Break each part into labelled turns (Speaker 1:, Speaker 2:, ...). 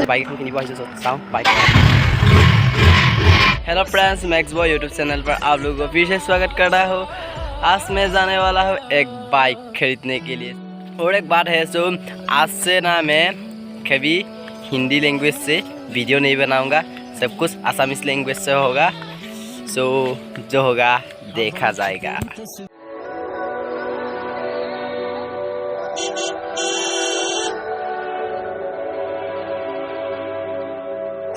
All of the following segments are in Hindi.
Speaker 1: बाइक किनिब आइছো चाओ bike. Hello friends, max boy YouTube channel पर आप लोगों को फिर से स्वागत कर रहा हूँ। आज मैं जाने वाला हूँ एक बाइक खरीदने के लिए। और एक बात है सो आज से ना मैं कभी हिंदी लैंग्वेज से वीडियो नहीं बनाऊंगा, सब कुछ आसामीज लैंग्वेज से होगा। सो जो होगा देखा जाएगा।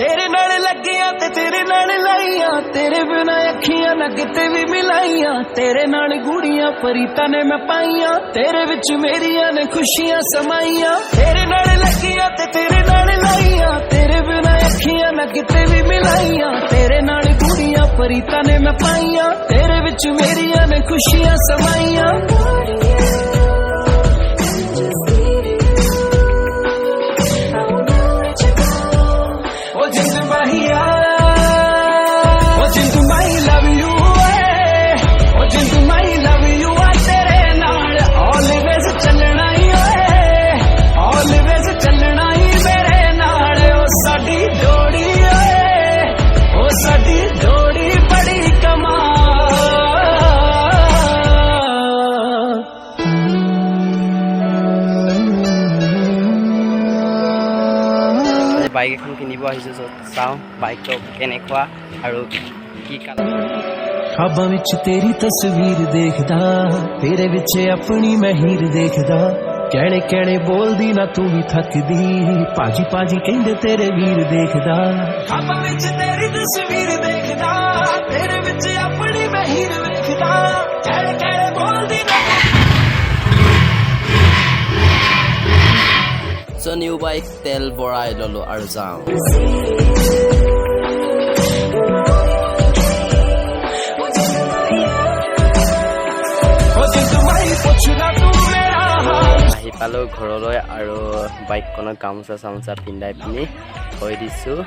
Speaker 2: तेरे नाल लगिया ते तेरे नाल लाइया, तेरे बिना अखियां ना किते भी मिलाइया। तेरे नाल गुड़ियां परीता ने मैं पाइया, तेरे विच मेरिया ने खुशियां समाइया। तेरे नाल लगिया ते तेरे नाल लाइया, तेरे बिना अखियां ना किते भी मिलाइया। तेरे नाल गुड़ियां परीता ने मैं पाइया, तेरे विच मेरिया ने खुशियां समाइया।
Speaker 1: बाइक এখন কিনিব আহিছো চাও বাইকটো কেনেকুৱা আৰু কি কালাৰ।
Speaker 2: ख्वाबां विच तेरी तस्वीर देखदा, तेरे विच अपनी मैं हीर देखदा। कहणे कहणे बोलदी ना तू भी थकदी, पाजी पाजी कहंदे तेरे वीर देखदा। ख्वाबां विच तेरी तस्वीर देखदा, तेरे विच अपनी मैं हीर देखदा। कहणे कहणे बोलदी ना।
Speaker 1: सो न्यू बाइक तेल भৰাই ললো আৰু যাওঁ। আহি পালো ঘৰলৈ আৰু বাইকখনৰ গামোচা চামোচা পিন্ধাই পিনি থৈ দিছোঁ।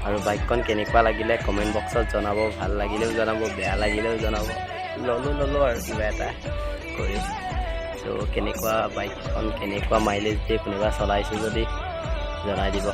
Speaker 1: আৰু বাইকখন কেনেকুৱা লাগিলে কমেণ্ট বক্সত জনাব, ভাল লাগিলেও জনাব, বেয়া লাগিলেও জনাব। ললো আৰু কিবা এটা কৰি। চ' কেনেকুৱা বাইকখন কেনেকুৱা মাইলেজ দিয়ে কোনোবা চলাইছোঁ যদি জনাই দিব।